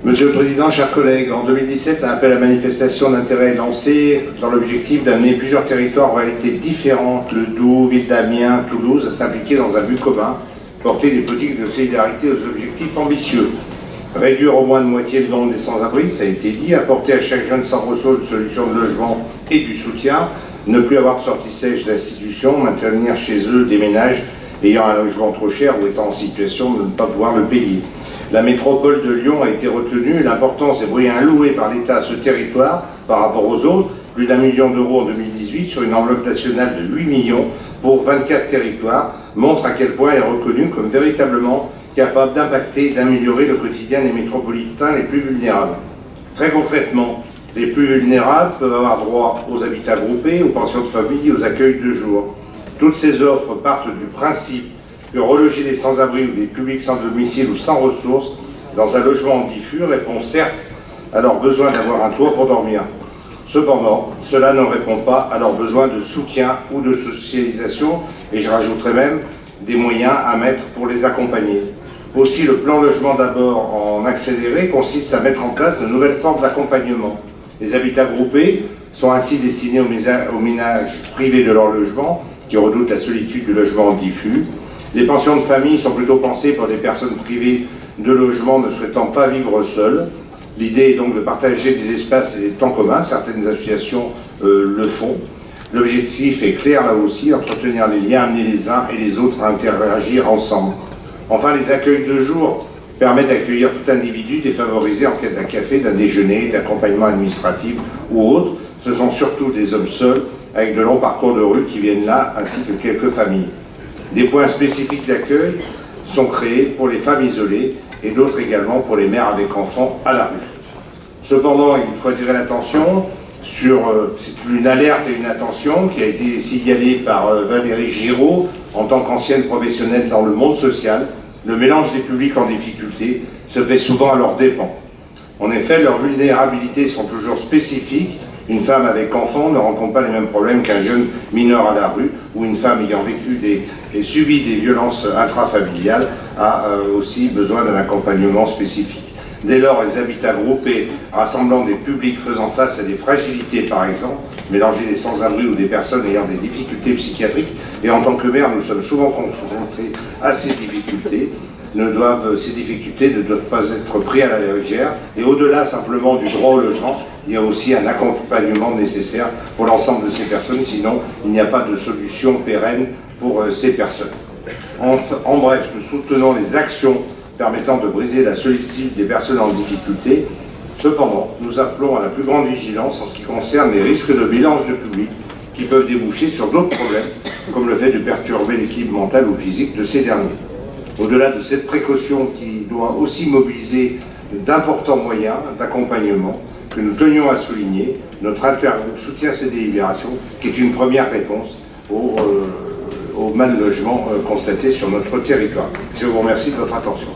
Monsieur le Président, chers collègues, en 2017, un appel à manifestation d'intérêt est lancé dans l'objectif d'amener plusieurs territoires en réalité différentes, le Doubs, Ville d'Amiens, Toulouse, à s'impliquer dans un but commun, porter des politiques de solidarité aux objectifs ambitieux. Réduire au moins de moitié le nombre des sans-abri, ça a été dit, apporter à chaque jeune sans ressources une solution de logement et du soutien, ne plus avoir de sortie sèche d'institutions, maintenir chez eux des ménages ayant un logement trop cher ou étant en situation de ne pas pouvoir le payer. La métropole de Lyon a été retenue. L'importance des moyens alloués par l'État à ce territoire par rapport aux autres, plus d'1 million d'euros en 2018 sur une enveloppe nationale de 8 millions pour 24 territoires, montre à quel point elle est reconnue comme véritablement capable d'impacter et d'améliorer le quotidien des métropolitains les plus vulnérables. Très concrètement, les plus vulnérables peuvent avoir droit aux habitats groupés, aux pensions de famille, aux accueils de jour. Toutes ces offres partent du principe que reloger des sans-abri ou des publics sans domicile ou sans ressources dans un logement diffus répond certes à leur besoin d'avoir un toit pour dormir. Cependant, cela ne répond pas à leur besoin de soutien ou de socialisation, et je rajouterai même des moyens à mettre pour les accompagner. Aussi, le plan logement d'abord en accéléré consiste à mettre en place de nouvelles formes d'accompagnement. Les habitats groupés sont ainsi destinés aux ménages privés de leur logement, qui redoutent la solitude du logement diffus. Les pensions de famille sont plutôt pensées pour des personnes privées de logement ne souhaitant pas vivre seules. L'idée est donc de partager des espaces et des temps communs. Certaines associations le font. L'objectif est clair là aussi, entretenir les liens, amener les uns et les autres à interagir ensemble. Enfin, les accueils de jour permettent d'accueillir tout individu défavorisé en quête d'un café, d'un déjeuner, d'accompagnement administratif ou autre. Ce sont surtout des hommes seuls, avec de longs parcours de rue qui viennent là, ainsi que quelques familles. Des points spécifiques d'accueil sont créés pour les femmes isolées et d'autres également pour les mères avec enfants à la rue. Cependant, il faut attirer l'attention sur c'est une alerte et une attention qui a été signalée par Valérie Giraud en tant qu'ancienne professionnelle dans le monde social. Le mélange des publics en difficulté se fait souvent à leurs dépens. En effet, leurs vulnérabilités sont toujours spécifiques. Une femme avec enfant ne rencontre pas les mêmes problèmes qu'un jeune mineur à la rue, ou une femme ayant vécu et subi des violences intrafamiliales a aussi besoin d'un accompagnement spécifique. Dès lors, les habitats groupés rassemblant des publics faisant face à des fragilités, par exemple, mélanger des sans-abri ou des personnes ayant des difficultés psychiatriques, et en tant que maire, nous sommes souvent confrontés à ces difficultés, ces difficultés ne doivent pas être prises à la légère, et au-delà simplement du droit au logement, il y a aussi un accompagnement nécessaire pour l'ensemble de ces personnes, sinon il n'y a pas de solution pérenne pour ces personnes. En bref, nous soutenons les actions permettant de briser la solitude des personnes en difficulté. Cependant, nous appelons à la plus grande vigilance en ce qui concerne les risques de mélange de public qui peuvent déboucher sur d'autres problèmes, comme le fait de perturber l'équilibre mental ou physique de ces derniers. Au-delà de cette précaution qui doit aussi mobiliser d'importants moyens d'accompagnement, que nous tenions à souligner, notre intergroupe soutient ces délibérations, qui est une première réponse au mal logement constaté sur notre territoire. Je vous remercie de votre attention.